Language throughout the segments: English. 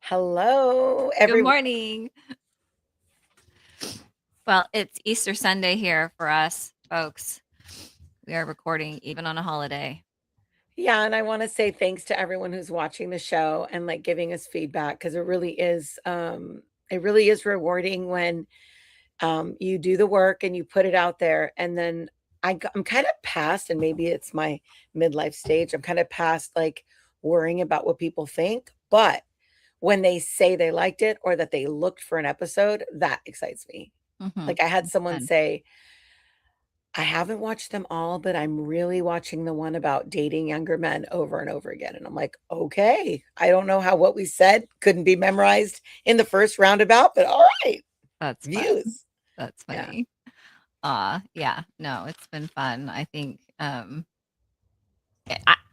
Hello, Good everyone. morning. Well, it's Easter Sunday here for us, folks. We are recording even on a holiday. Yeah, and I want to say thanks to everyone who's watching the show and like giving us feedback because it really is rewarding when you do the work and you put it out there and then I'm kind of past, and maybe it's my midlife stage. I'm kind of past like worrying about what people think, but when they say they liked it or that they looked for an episode, that excites me. Like I had It's someone fun. say, I haven't watched them all, but I'm really watching the one about dating younger men over and over again. And I'm like, okay, I don't know how what we said couldn't be memorized in the first roundabout, but all right, That's fun. views. That's Yeah. funny. Yeah, no, it's been fun. I think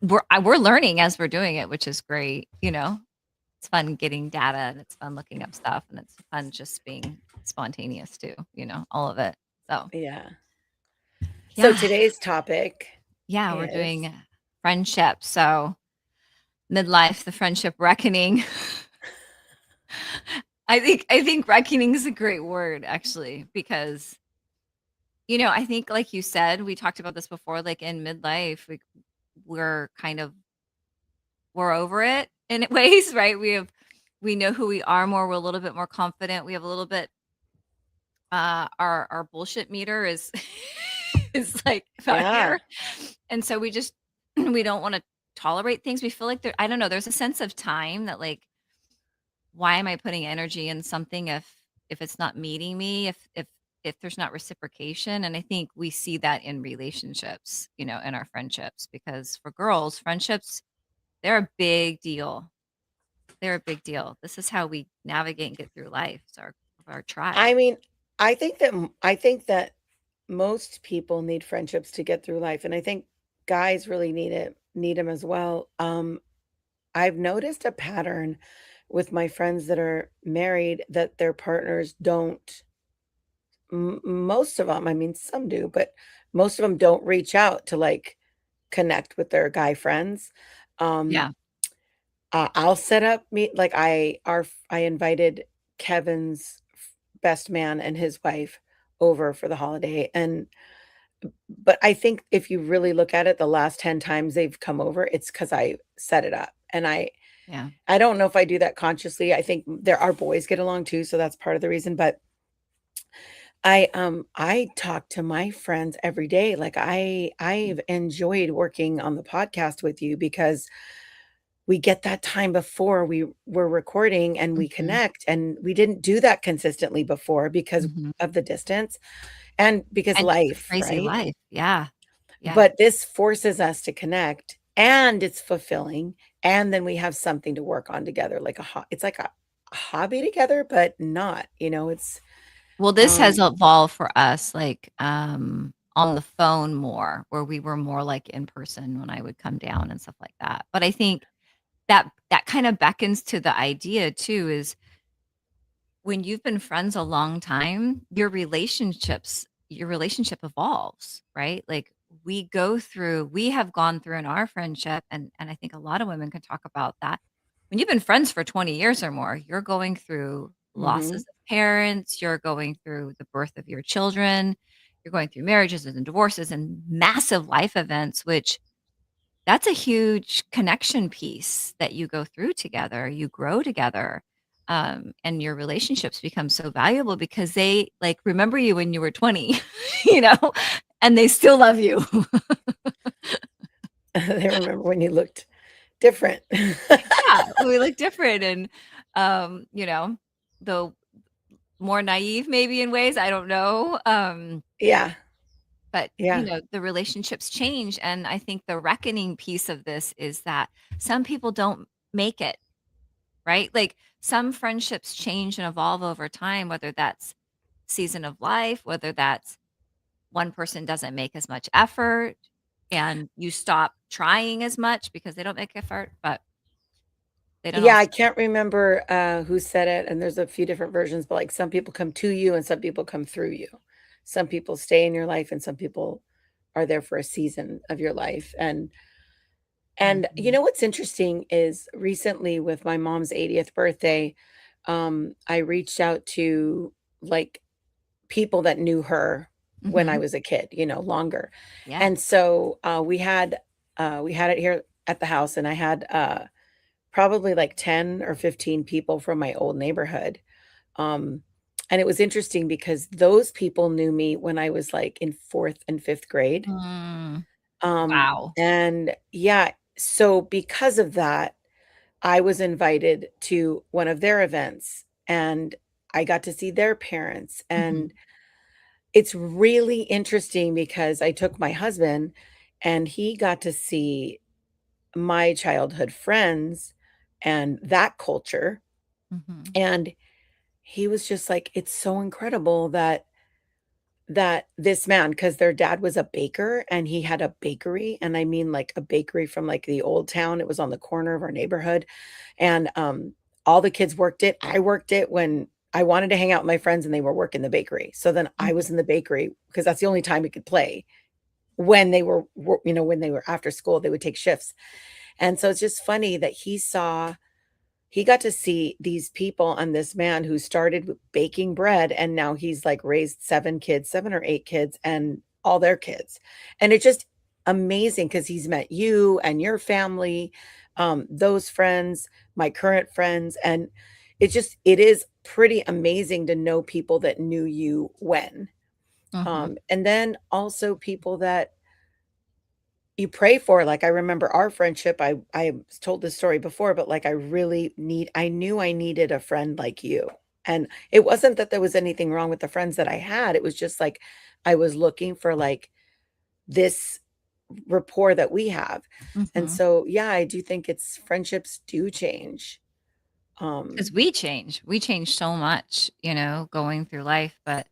we're learning as we're doing it, which is great. It's fun getting data and it's fun looking up stuff and it's fun just being spontaneous too. All of it. So Yeah. So yeah, today's topic yeah, we're is doing friendship. So midlife, the friendship reckoning. I think reckoning is a great word actually because I think like you said, we talked about this before, like in midlife, we're kind of we're over it in ways, right? We know who we are more, we're a little bit more confident. We have a little bit our bullshit meter is is like about yeah. here. And so we just we don't want to tolerate things. We feel like I don't know, there's a sense of time that like why am I putting energy in something if it's not meeting me, if there's not reciprocation? And I think we see that in relationships, in our friendships, because for girls, friendships, they're a big deal. They're a big deal. This is how we navigate and get through life. It's our tribe. I mean, I think that most people need friendships to get through life, and I think guys really need them as well. I've noticed a pattern with my friends that are married that their partners don't most of them, I mean, some do, but most of them don't reach out to, like, connect with their guy friends. Um, Yeah. I'll set up meet like, I invited Kevin's best man and his wife over for the holiday, and but I think if you really look at it, the last 10 times they've come over, it's because I set it up, and Yeah. I don't know if I do that consciously. I think there our boys get along too, so that's part of the reason, but I talk to my friends every day. Like I've enjoyed working on the podcast with you because we get that time before we were recording and we Mhm. connect, and we didn't do that consistently before because Mhm. of the distance and because And just a life, crazy right? life. Yeah. Yeah. But this forces us to connect and it's fulfilling, and then we have something to work on together like it's like a hobby together, but not, it's Well, this has um evolved for us, like, on the phone more, where we were more like in person when I would come down and stuff like that. But I think that kind of beckons to the idea too, is when you've been friends a long time, your relationship evolves, right? Like we have gone through in our friendship, and I think a lot of women can talk about that. When you've been friends for 20 years or more, you're going through losses mhm. of parents, you're going through the birth of your children, you're going through marriages and divorces and massive life events, which that's a huge connection piece that you go through together. You grow together. And your relationships become so valuable because they like remember you when you were 20, you know, and they still love you. They remember when you looked different. Yeah, we look different and though more naive maybe in ways, I don't know. Yeah, But yeah, the relationships change. And I think the reckoning piece of this is that some people don't make it, right? Like some friendships change and evolve over time, whether that's season of life, whether that's one person doesn't make as much effort and you stop trying as much because they don't make effort, but they don't yeah, also. I can't remember, who said it, and there's a few different versions, but, like, some people come to you and some people come through you. Some people stay in your life and some people are there for a season of your life, and And you Mhm. know what's interesting is recently with my mom's 80th birthday, I reached out to like people that knew her when I Mhm. was a kid, longer. Yeah. And so we had it here at the house, and I had probably like 10 or 15 people from my old neighborhood. Um, and it was interesting because those people knew me when I was like in fourth and fifth grade. Mm. Um, Wow. and yeah, so because of that, I was invited to one of their events, and I got to see their parents. Mhm. And it's really interesting because I took my husband, and he got to see my childhood friends and that culture. Mhm. And he was just like, it's so incredible that this man, because their dad was a baker and he had a bakery, and I mean like a bakery from like the old town. It was on the corner of our neighborhood. And all the kids worked it. I worked it when I wanted to hang out with my friends and they were working the bakery. So then I Mhm. was in the bakery because that's the only time we could play when when they were after school, they would take shifts. And so it's just funny that he got to see these people and this man who started with baking bread, and now he's like raised 7 kids, 7 or 8 kids, and all their kids. And it's just amazing because he's met you and your family, those friends, my current friends, and it is pretty amazing to know people that knew you when. Mhm. And then also people that you pray for. Like, I remember our friendship, I told this story before, but, like, I knew I needed a friend like you, and it wasn't that there was anything wrong with the friends that I had, it was just, like, I was looking for, like, this rapport that we have. And Mhm. so, yeah, I do think it's friendships do change. 'Cause Um we change so much, going through life, but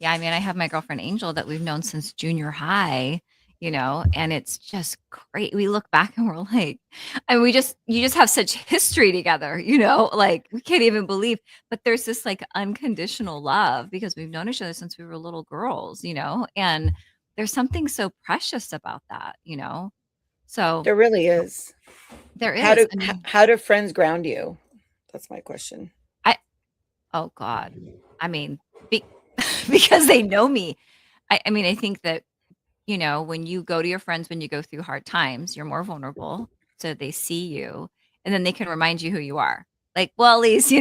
yeah, I mean, I have my girlfriend Angel that we've known since junior high, and it's just great. We look back and we're like, and you just have such history together, like we can't even believe, but there's this like unconditional love because we've known each other since we were little girls, and there's something so precious about that, So there really is. there How is. do I mean, how do friends ground you? That's my question. I oh God. I mean, be because they know me. I mean, I think that, when you go to your friends when you go through hard times, you're more vulnerable, so they see you, and then they can remind you who you are. Like, "Well, at least, you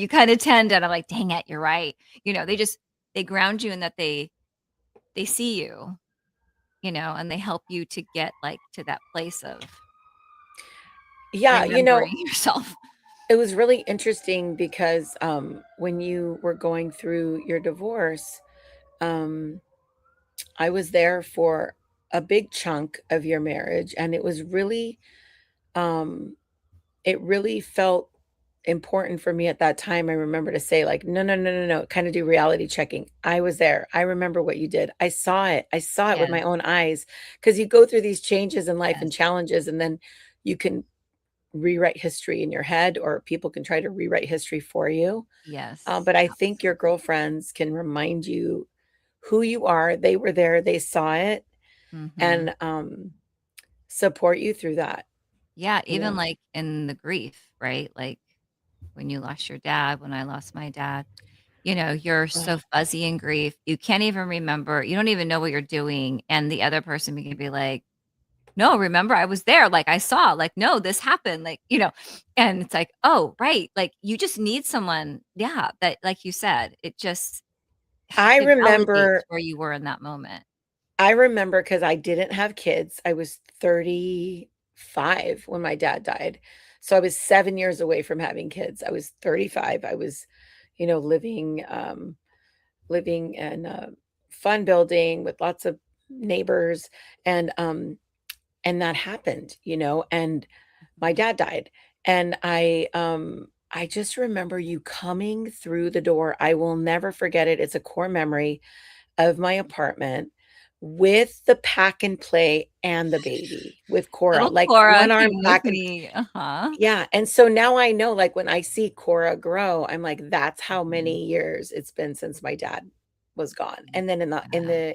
kinda tend," and I'm like, "Dang it, you're right." They ground you in that they see you, and they help you to get, like, to that place of Yeah, remembering yourself. it was really interesting because, when you were going through your divorce, um, I was there for a big chunk of your marriage, and um, it really felt important for me at that time. I remember to say like, "No, no, no, no, no," kinda do reality checking. I was there. I remember what you did. I saw it. I saw it with Yes, my own eyes. Because you go through these changes in life and yes, challenges, and then you can rewrite history in your head, or people can try to rewrite history for you. yes, But I think your absolutely. girlfriends can remind you who you are. They were there, they saw it, Mhm. and, support you through that, Yeah, you even, know? like, in the grief, right? Like, when you lost your dad, when I lost my dad, you're so Ugh. fuzzy in grief, you can't even remember you don't even know what you're doing, and the other person can be like, "No, remember, I was there, like, I saw, like, no, this happened," like, and it's like, "Oh, right," like, you just need someone, yeah, that like you said, it just I it validates remember where you were in that moment. I remember because I didn't have kids. I was 35 when my dad died. So I was 7 years away from having kids. I was 35. I was, living in a fun building with lots of neighbors, and, and that happened, and my Mhm. dad died. And I just remember you coming through the door. I will never forget it. It's a core memory of my apartment with the pack and play and the baby with Cora, Little like Cora one arm came with pack and me, uh-huh. yeah. And so now I know, like, when I see Cora grow, I'm like, that's how Mhm. many years it's been since my dad was gone. And then Yeah.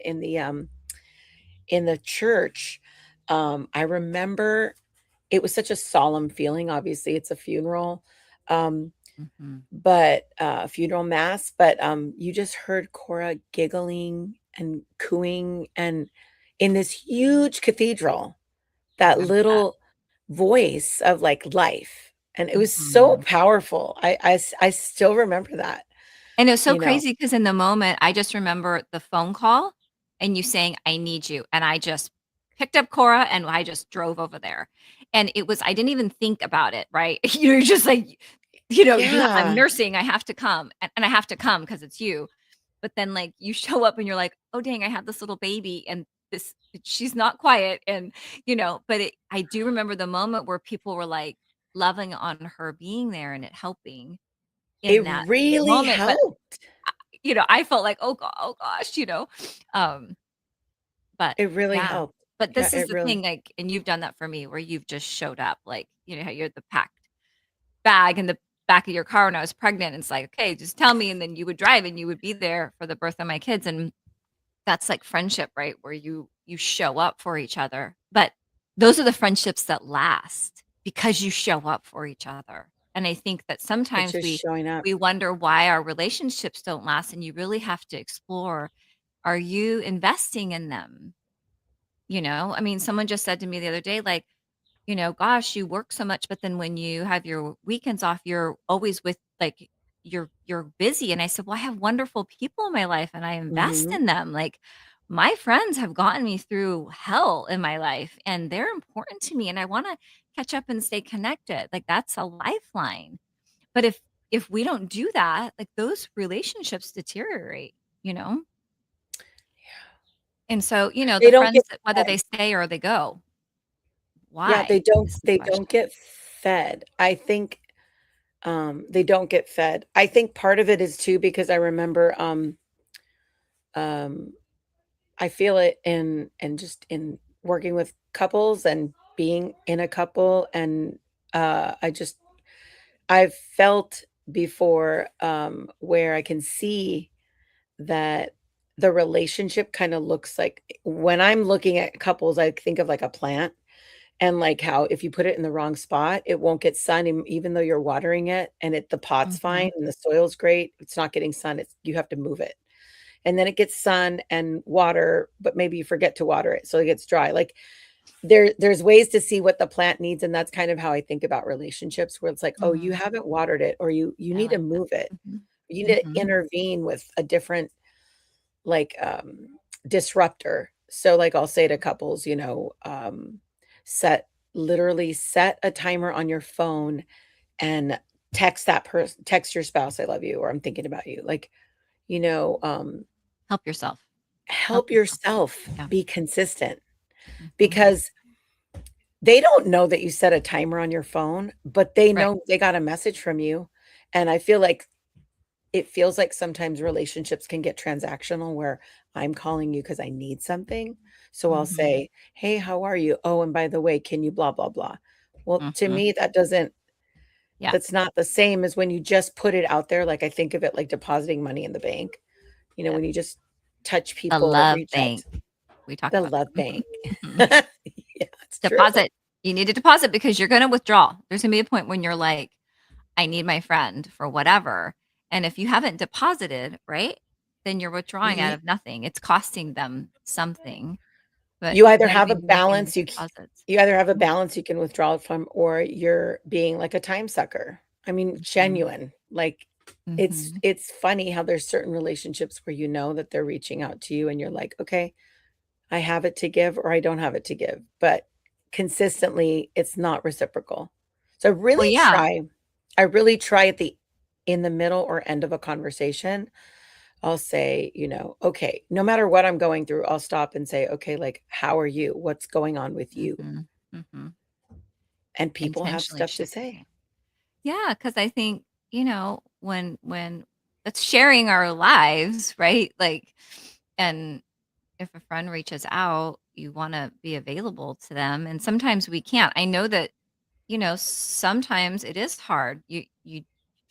in the church, I remember it was such a solemn feeling. Obviously, it's a funeral, um, Mhm. but funeral mass, but you just heard Cora giggling and cooing, and in this huge cathedral, I that remember that. little voice of like life, and it was so Mhm. powerful. I still remember that, And it was so you know. crazy because in the moment, I just remember the phone call and you saying, "I need you," and I just picked up Cora and I just drove over there. And it was I didn't even think about it, right? You're just like, I'm Yeah, nursing, I have to come, and I have to come because it's you. But then, like, you show up and you're like, "Oh, dang, I have this little baby and this she's not quiet," and, but I do remember the moment where people were, like, loving on her being there and it helping it in that really moment, but helped. I felt like, oh gosh," um, but It really yeah. helped. But Yeah, this is it the really thing, like, and you've done that for me where you've just showed up, like, how you're the packed bag in the back of your car when I was pregnant, and it's like, "Okay, just tell me," and then you would drive and you would be there for the birth of my kids, and that's like friendship, right? Where you show up for each other. But those are the friendships that last because you show up for each other. And I think that it's sometimes just showing up. we wonder why our relationships don't last, and you really have to explore, are you investing in them? I mean, someone just said to me the other day, like, gosh, you work so much, but then when you have your weekends off, you're always with like you're busy. And I said, well, I have wonderful people in my life and I invest Mhm. in them. Like my friends have gotten me through hell in my life and they're important to me and I want to catch up and stay connected. Like that's a lifeline. But if we don't do that, like those relationships deteriorate, you know? And so, They the don't get friends that whether they fed. stay or they go, Yeah, why is the they don't question. get fed. I think, they don't get fed. I think part of it is too because I remember, um, I feel it in just in working with couples and being in a couple, and, I've felt before, where I can see that the relationship kinda looks like when I'm looking at couples, I think of like a plant. And, like, how if you put it in the wrong spot, it won't get sun even though you're watering it and the pot's fine Mhm. and the soil's great, it's not getting sun, it's you have to move it. And then it gets sun and water, but maybe you forget to water it, so it gets dry. Like, there's ways to see what the plant needs, and that's kind of how I think about relationships where it's like, "Oh, you Mhm. haven't watered it," or "You I need to like that. move it." Mhm. You need to Mhm. intervene with a different, like, disruptor. So, like, I'll say to couples, set literally set a timer on your phone and text your spouse, "I love you," or "I'm thinking about you." Like, you know, um, Help yourself. Help help yourself. yourself Yeah. be consistent Mhm. because they don't know that you set a timer on your phone, but they Right. know they got a message from you, and I feel like it feels like sometimes relationships can get transactional where I'm calling you because I need something. So I'll Mhm. say, "Hey, how are you? Oh, and by the way, can you blah, blah, blah." Well, to Mhm. me, Yeah. that's not the same as when you just put it out there. Like I think of it like depositing money in the bank. Yeah. When you just touch The people or love reach out bank. to We talked the about love that. bank. Mhm. Mhm. Yeah, it's true. Deposit. You need to deposit because you're gonna withdraw. There's gonna be a point when you're like, "I need my friend for whatever," and if you haven't deposited, right, then you're withdrawing out Ye of nothing. It's costing them something, but You you either gotta have a be making those balance deposits. you either have a Mhm. balance you can withdraw it from, or you're being like a time sucker. I mean, Mhm. genuine. Like, Mhm. it's funny how there's certain relationships where you know that they're reaching out to you and you're like, "Okay, I have it to give or I don't have it to give." But consistently, it's not reciprocal. So Well, yeah. I really try at the in the middle or end of a conversation I'll say, "Okay," no matter what I'm going through, I'll stop and say, "Okay, like, how are you? What's going on with you?" Mhm. Mhm. And people have Intentionally stuff to say. shifting. Yeah, because I think, when that's sharing our lives, right? Like, and if a friend reaches out, you wanna be available to them, and sometimes we can't. I know that, sometimes it is hard. You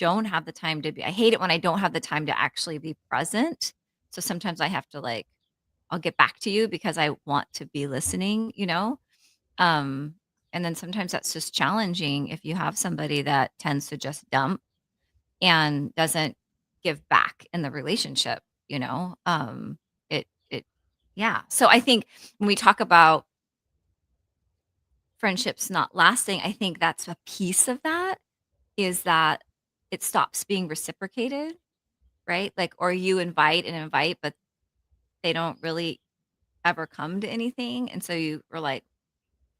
don't have the time to be I hate it when I don't have the time to actually be present. So sometimes I have to, like, I'll get back to you because I want to be listening, um, And then sometimes that's just challenging if you have somebody that tends to just dump and doesn't give back in the relationship, you know? It yeah. So I think when we talk about friendships not lasting, I think that's a piece of that, is that it stops being reciprocated, right? Like, or you invite, but they don't really ever come to anything. And so you were like,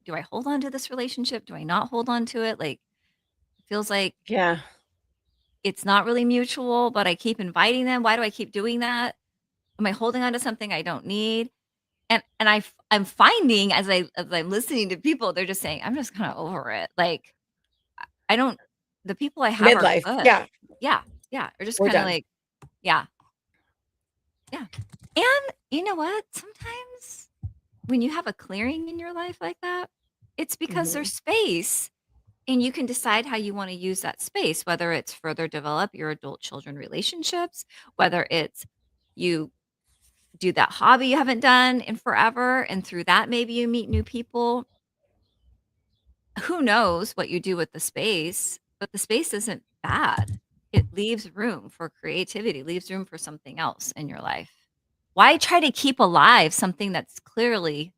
do I hold on to this relationship? Do I not hold on to it? Like, it feels like Yeah. it's not really mutual, but I keep inviting them. Why do I keep doing that? Am I holding on to something I don't need? And I'm finding as I'm listening to people, they're just saying, I'm just kind of over it. Like, I don't, the people I have are Midlife. good. Yeah. Yeah. Yeah. They're just We're kind of done. like, yeah. Yeah. And you know what? Sometimes when you have a clearing in your life like that, it's because Mhm. there's space and you can decide how you want to use that space, whether it's further develop your adult children relationships, whether it's you do that hobby you haven't done in forever. And through that, maybe you meet new people. Who knows what you do with the space, but the space isn't bad. It leaves room for creativity, leaves room for something else in your life. Why try to keep alive something that's clearly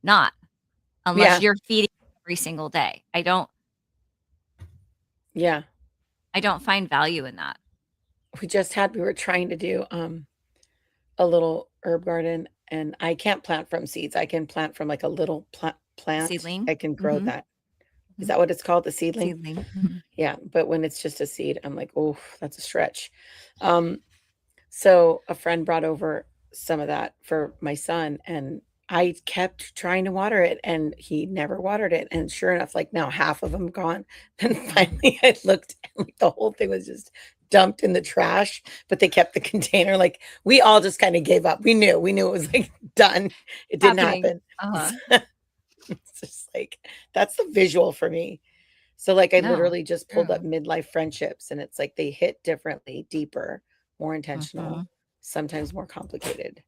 not, unless Yeah. you're feeding every single day? Yeah. I don't find value in that. We were trying to do a little herb garden, and I can't plant from seeds. I can plant from like a little plant. Seedling. I can grow Mhm, that. Is mhm. that what it's called? The seedling? Seedling. Mhm. Yeah. But when it's just a seed, I'm like, oh, that's a stretch. Um, so a friend brought over some of that for my son, and I kept trying to water it, and he never watered it. And sure enough, like now half of them gone. And Mhm. finally I looked, and like the whole thing was just dumped in the trash, but they kept the container. Like we all just kind of gave up. We knew it was like done. It didn't Happening. happen. Uh-huh. It's just like that's the visual for me. So like I No, literally just pulled up true. midlife friendships, and it's like they hit differently, deeper, more intentional, Mhm. sometimes more complicated.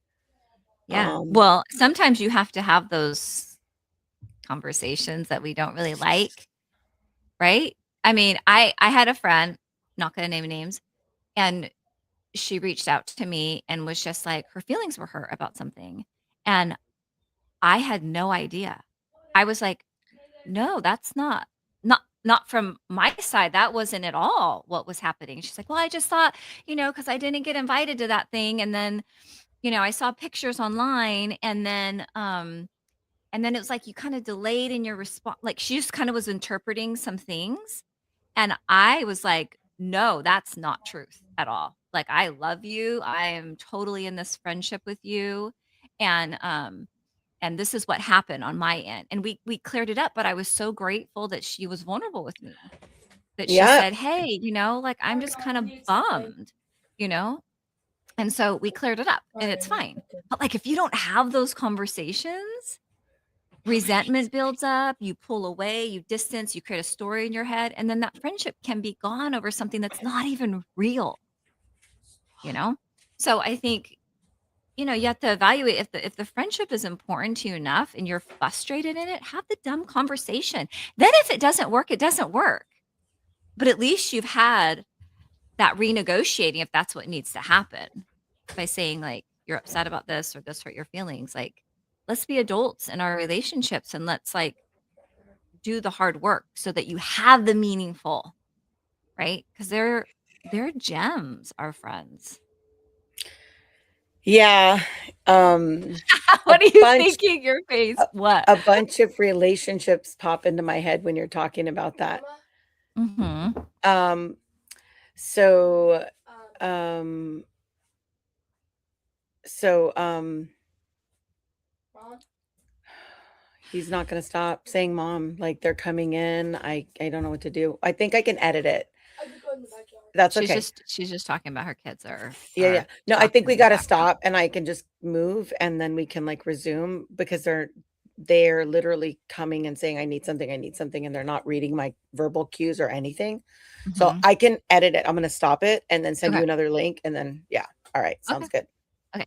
Yeah. Um, Well, sometimes you have to have those conversations that we don't really like, right? I mean, I had a friend, not gonna name names, and she reached out to me and was just like her feelings were hurt about something, and I had no idea. I was like, "No, that's not from my side, that wasn't at all what was happening." She's like, "Well, I just thought, because I didn't get invited to that thing, and then, I saw pictures online, and then it was like you kinda delayed in your response." Like, she just kinda was interpreting some things, and I was like, "No, that's not truth at all. Like, I love you. I am totally in this friendship with you, and, um, and this is what happened on my end." And we cleared it up, but I was so grateful that she was vulnerable with me, that she yeah, said, "Hey, like, I'm just kinda bummed," you know? And so we cleared it up, and it's fine. But, like, if you don't have those conversations, resentment builds up, you pull away, you distance, you create a story in your head, and then that friendship can be gone over something that's not even real, you know? So I think, you have to evaluate if the friendship is important to you enough and you're frustrated in it, have the dumb conversation. Then if it doesn't work, it doesn't work. But at least you've had that renegotiating if that's what needs to happen, by saying like, you're upset about this or this hurt your feelings. Like, let's be adults in our relationships and let's like do the hard work so that you have the meaningful, right? Because they're gems, our friends. yeah. Um, a What are you bunch thinking? Your face. a, What? a bunch of relationships pop into my head when you're talking about that. Mhm. Um, so, um, so, he's not gonna stop saying mom, like they're coming in. I don't know what to do. I think I can edit it. That's okay. She's just talking about her kids Yeah, yeah. are No, I think talking we in the gotta background. stop, and I can just move, and then we can, like, resume because they're literally coming and saying, I need something," and they're not reading my verbal cues or anything. So, Mhm. I can edit it. I'm gonna stop it and then send you Okay. another link, and then yeah. Alright, Okay. sounds good. Okay.